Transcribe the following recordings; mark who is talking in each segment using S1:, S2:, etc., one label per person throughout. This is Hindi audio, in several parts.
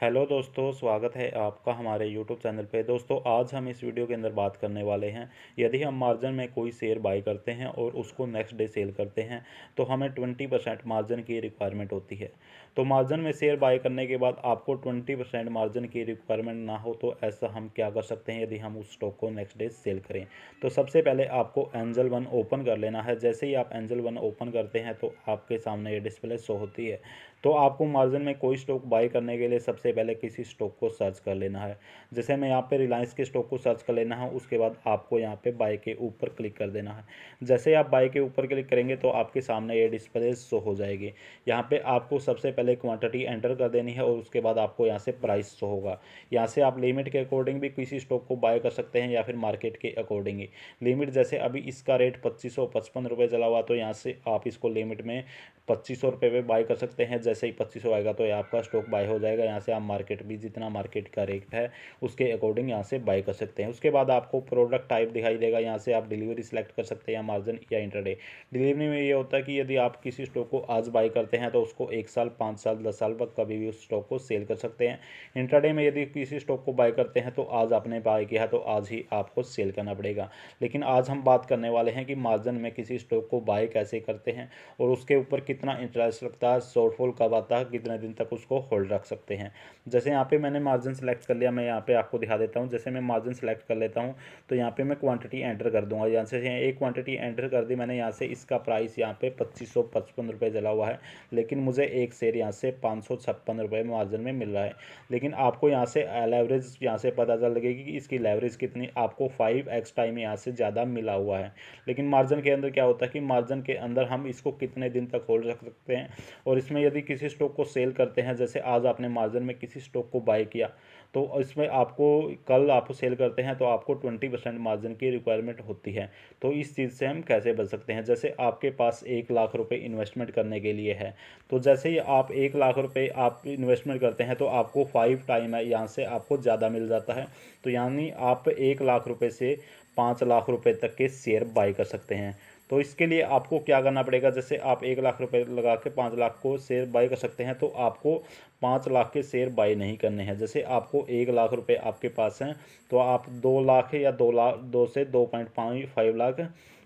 S1: हेलो दोस्तों, स्वागत है आपका हमारे यूट्यूब चैनल पे। दोस्तों, आज हम इस वीडियो के अंदर बात करने वाले हैं, यदि हम मार्जिन में कोई शेयर बाय करते हैं और उसको नेक्स्ट डे सेल करते हैं तो हमें 20% मार्जिन की रिक्वायरमेंट होती है। तो मार्जिन में शेयर बाय करने के बाद आपको 20% मार्जिन की रिक्वायरमेंट ना हो तो ऐसा हम क्या कर सकते हैं यदि हम उस स्टॉक को नेक्स्ट डे सेल करें। तो सबसे पहले आपको एंजल वन ओपन कर लेना है। जैसे ही आप एंजल वन ओपन करते हैं तो आपके सामने ये डिस्प्ले शो होती है। तो आपको मार्जिन में कोई स्टॉक बाय करने के लिए सबसे पहले किसी स्टॉक को सर्च कर लेना है। जैसे मैं यहाँ पे रिलायंस के स्टॉक को सर्च कर लेना है, उसके बाद आपको यहाँ पे बाय के ऊपर क्लिक कर देना है। जैसे आप बाय के ऊपर क्लिक करेंगे तो आपके सामने ये डिस्प्ले शो हो जाएगी। यहाँ पे आपको सबसे पहले क्वांटिटी एंटर कर देनी है और उसके बाद आपको यहाँ से प्राइस शो होगा। यहाँ से आप लिमिट के अकॉर्डिंग भी किसी स्टॉक को बाय कर सकते हैं या फिर मार्केट के अकॉर्डिंग ही। लिमिट जैसे अभी इसका रेट 2555 रुपये चला हुआ, तो यहाँ से आप इसको लिमिट में 2500 रुपये पे बाय कर सकते हैं। जैसे ही 2500 आएगा तो ये आपका स्टॉक बाय हो जाएगा। यहाँ से आप मार्केट भी जितना मार्केट का रेट है उसके अकॉर्डिंग यहाँ से बाय कर सकते हैं। उसके बाद आपको प्रोडक्ट टाइप दिखाई देगा, यहाँ से आप डिलीवरी सेलेक्ट कर सकते हैं या मार्जिन या इंटरडे। डिलीवरी में ये होता है कि यदि आप किसी स्टॉक को आज बाय करते हैं तो उसको 1 साल, 5 साल, 10 साल तक कभी भी उस स्टॉक को सेल कर सकते हैं। इंटरडे में यदि किसी स्टॉक को बाय करते हैं तो आज आपने बाय किया तो आज ही आपको सेल करना पड़ेगा। लेकिन आज हम बात करने वाले हैं कि मार्जिन में किसी स्टॉक को बाय कैसे करते हैं और उसके ऊपर कितना इंटरेस्ट लगता है, शॉर्टफॉल कब आता है, कितने दिन तक उसको होल्ड रख सकते हैं। जैसे यहाँ पे मैंने मार्जिन सेलेक्ट कर लिया, मैं यहाँ पे आपको दिखा देता हूँ। जैसे मैं मार्जिन सेलेक्ट कर लेता हूँ तो यहाँ पे मैं क्वांटिटी एंटर कर दूंगा। यहाँ से एक क्वांटिटी एंटर कर दी मैंने। यहाँ से इसका प्राइस यहाँ पे 2555 रुपये चला हुआ है, लेकिन मुझे एक शेयर यहाँ से 556 रुपये मार्जिन में मिल रहा है। लेकिन आपको यहाँ से लेवरेज यहाँ से पता चल लगेगी कि इसकी लेवरेज कितनी, आपको 5x टाइम यहाँ से ज़्यादा मिला हुआ है। लेकिन मार्जिन के अंदर क्या होता है कि मार्जिन के अंदर हम इसको कितने दिन तक होल्ड रख सकते हैं। और इसमें यदि किसी स्टॉक को सेल करते हैं, जैसे आज आपने मार्जिन में किसी स्टॉक को बाय किया तो इसमें आपको कल आप सेल करते हैं तो आपको 20% मार्जिन की रिक्वायरमेंट होती है। तो इस चीज़ से हम कैसे बच सकते हैं। जैसे आपके पास 1 लाख रुपए इन्वेस्टमेंट करने के लिए है, तो जैसे ही आप 1 लाख रुपए आप इन्वेस्टमेंट करते हैं तो आपको 5 टाइम है यहाँ से आपको ज़्यादा मिल जाता है। तो यानी आप 1 लाख रुपए से 5 लाख रुपए तक के शेयर बाय कर सकते हैं। तो इसके लिए आपको क्या करना पड़ेगा, जैसे आप 1 लाख रुपए लगा के 5 लाख को शेयर बाय कर सकते हैं तो आपको 5 लाख के शेयर बाय नहीं करने हैं। जैसे आपको 1 लाख रुपए आपके पास हैं तो आप 2 लाख या 2 लाख, 2 से 2.5 लाख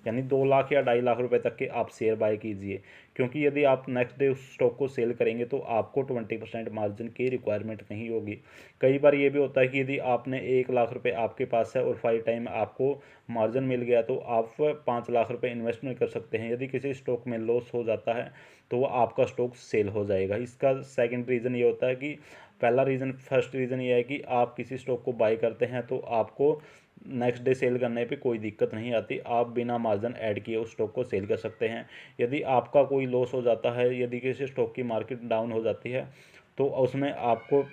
S1: यानी 2 लाख या 2.5 लाख रुपए तक के आप शेयर बाय कीजिए। क्योंकि यदि आप नेक्स्ट डे उस स्टॉक को सेल करेंगे तो आपको 20% मार्जिन की रिक्वायरमेंट नहीं होगी। कई बार ये भी होता है कि यदि आपने 1 लाख रुपए आपके पास है और 5 टाइम आपको मार्जिन मिल गया तो आप 5 लाख रुपए इन्वेस्टमेंट कर सकते हैं। यदि किसी स्टॉक में लॉस हो जाता है तो वो आपका स्टॉक सेल हो जाएगा। इसका सेकंड रीज़न ये होता है कि फर्स्ट रीज़न ये है कि आप किसी स्टॉक को बाय करते हैं तो आपको नेक्स्ट डे सेल करने पे कोई दिक्कत नहीं आती। आप बिना मार्जिन ऐड किए उस स्टॉक को सेल कर सकते हैं। यदि आपका कोई लॉस हो जाता है, यदि किसी स्टॉक की मार्केट डाउन हो जाती है तो उसमें आपको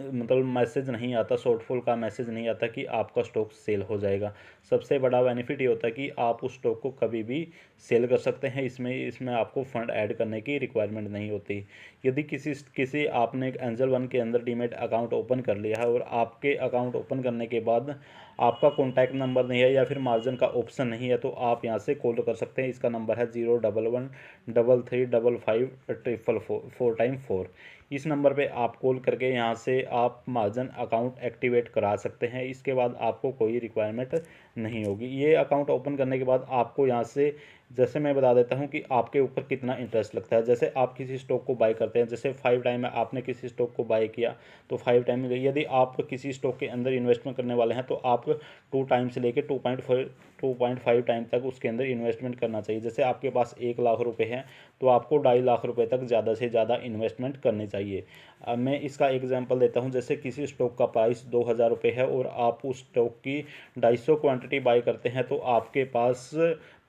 S1: मतलब मैसेज नहीं आता, शॉर्टफॉल का मैसेज नहीं आता कि आपका स्टॉक सेल हो जाएगा। सबसे बड़ा बेनिफिट ये होता है कि आप उस स्टॉक को कभी भी सेल कर सकते हैं। इसमें इसमें आपको फंड ऐड करने की रिक्वायरमेंट नहीं होती। यदि किसी किसी आपने एंजल वन के अंदर डीमेट अकाउंट ओपन कर लिया है और आपके अकाउंट ओपन करने के बाद आपका कॉन्टैक्ट नंबर नहीं है या फिर मार्जिन का ऑप्शन नहीं है तो आप यहाँ से कॉल कर सकते हैं। इसका नंबर है 011335544 इस नंबर पे आप कॉल करके यहाँ से आप मार्जिन अकाउंट एक्टिवेट करा सकते हैं। इसके बाद आपको कोई रिक्वायरमेंट नहीं होगी। ये अकाउंट ओपन करने के बाद आपको यहाँ से, जैसे मैं बता देता हूँ कि आपके ऊपर कितना इंटरेस्ट लगता है। जैसे आप किसी स्टॉक को बाय करते हैं, जैसे 5 टाइम में आपने किसी स्टॉक को बाय किया तो 5 टाइम में यदि आप किसी स्टॉक के अंदर इन्वेस्टमेंट करने वाले हैं तो आप 2 टाइम से लेकर 2.5 टाइम तक उसके अंदर इन्वेस्टमेंट करना चाहिए। जैसे आपके पास 1 लाख रुपए हैं तो आपको 2.5 लाख रुपए तक ज़्यादा से ज़्यादा इन्वेस्टमेंट करनी चाहिए। अब मैं इसका एग्जांपल देता हूं। जैसे किसी स्टॉक का प्राइस 2,000 रुपये है और आप उस स्टॉक की 250 क्वांटिटी बाय करते हैं तो आपके पास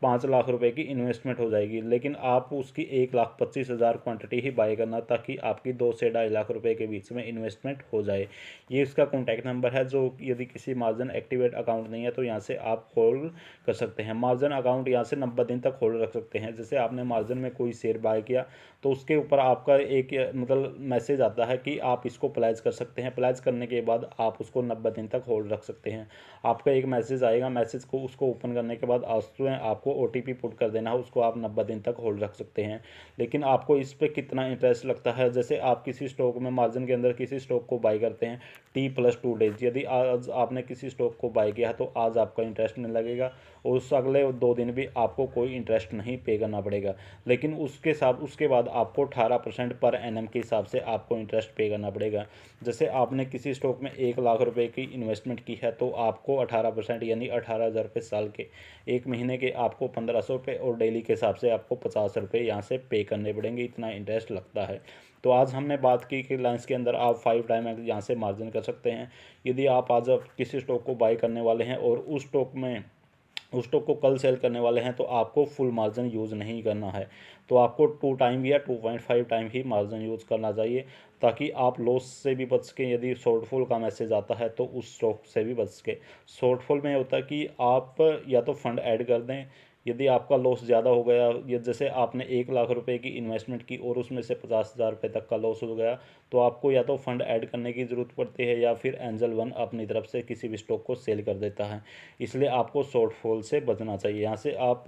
S1: 5 लाख रुपए की इन्वेस्टमेंट हो जाएगी। लेकिन आप उसकी 1,25,000 क्वांटिटी ही बाय करना ताकि आपकी 2 से 2.5 लाख रुपए के बीच में इन्वेस्टमेंट हो जाए। ये इसका कॉन्टैक्ट नंबर है, जो यदि किसी मार्जिन एक्टिवेट अकाउंट नहीं है तो यहाँ से आप कॉल कर सकते हैं। मार्जिन अकाउंट यहाँ से 90 दिन तक होल्ड रख सकते हैं। जैसे आपने मार्जिन में कोई शेयर बाय किया तो उसके ऊपर आपका एक मतलब मैसेज आता है कि आप इसको प्लेज कर सकते हैं। प्लेज करने के बाद आप उसको 90 दिन तक होल्ड रख सकते हैं। आपका एक मैसेज आएगा, मैसेज को उसको ओपन करने के बाद उसमें आपको OTP पुट कर देना है, उसको आप 90 दिन तक होल्ड रख सकते हैं। लेकिन आपको इस पे कितना इंटरेस्ट लगता है, जैसे आप किसी स्टॉक में मार्जिन के अंदर किसी स्टॉक को बाई करते हैं T+2 डेज, यदि आज आपने किसी स्टॉक को बाई किया है तो आज आपका इंटरेस्ट नहीं लगेगा और उस अगले 2 दिन भी आपको कोई इंटरेस्ट नहीं पे करना पड़ेगा। लेकिन उसके बाद आपको 18% पर एनम के हिसाब से आपको इंटरेस्ट पे करना पड़ेगा। जैसे आपने किसी स्टॉक में 1 लाख रुपए की इन्वेस्टमेंट की है तो आपको 18% यानी 18,000 रुपये साल के, 1 महीने के आपको 1500 रुपये और डेली के हिसाब से आपको 50 रुपये यहाँ से पे करने पड़ेंगे, इतना इंटरेस्ट लगता है। तो आज हमने बात की कि रिलायंस के अंदर आप 5 टाइम यहाँ से मार्जिन कर सकते हैं। यदि आप आज किसी स्टॉक को बाई करने वाले हैं और उस स्टॉक को कल सेल करने वाले हैं तो आपको फुल मार्जिन यूज़ नहीं करना है, तो आपको 2 टाइम या 2.5 टाइम ही मार्जिन यूज़ करना चाहिए, ताकि आप लॉस से भी बच सकें। यदि शॉर्टफॉल का मैसेज आता है तो उस स्टॉक से भी बच सके। शॉर्टफॉल में होता है कि आप या तो फंड ऐड कर दें, यदि आपका लॉस ज़्यादा हो गया, या जैसे आपने 1 लाख रुपए की इन्वेस्टमेंट की और उसमें से 50,000 रुपये तक का लॉस हो गया, तो आपको या तो फंड ऐड करने की ज़रूरत पड़ती है या फिर एंजल वन अपनी तरफ से किसी भी स्टॉक को सेल कर देता है। इसलिए आपको शॉर्टफॉल से बचना चाहिए। यहाँ से आप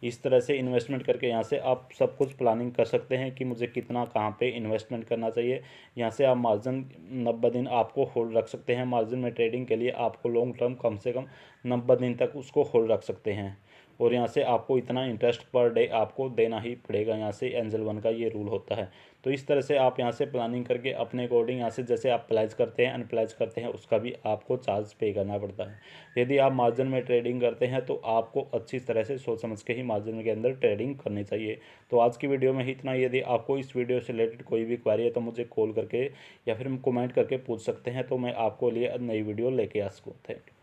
S1: इस तरह से इन्वेस्टमेंट करके यहाँ से आप सब कुछ प्लानिंग कर सकते हैं कि मुझे कितना कहाँ पे इन्वेस्टमेंट करना चाहिए। यहाँ से आप मार्जिन 90 दिन आपको होल्ड रख सकते हैं। मार्जिन में ट्रेडिंग के लिए आपको लॉन्ग टर्म कम से कम 90 दिन तक उसको होल्ड रख सकते हैं और यहाँ से आपको इतना इंटरेस्ट पर डे आपको देना ही पड़ेगा। यहाँ से एंजल वन का ये रूल होता है। तो इस तरह से आप यहाँ से प्लानिंग करके अपने अकॉर्डिंग यहाँ से जैसे आप प्लेज करते हैं अनप्लेज करते हैं उसका भी आपको चार्ज पे करना पड़ता है। यदि आप मार्जिन में ट्रेडिंग करते हैं तो आपको अच्छी तरह से सोच समझ के ही मार्जिन के अंदर ट्रेडिंग करनी चाहिए। तो आज की वीडियो में ही इतना। यदि आपको इस वीडियो से रिलेटेड कोई भी क्वेरी है तो मुझे कॉल करके या फिर कमेंट करके पूछ सकते हैं, तो मैं आपको लिए नई वीडियो लेके आ सकूँ। Thank you.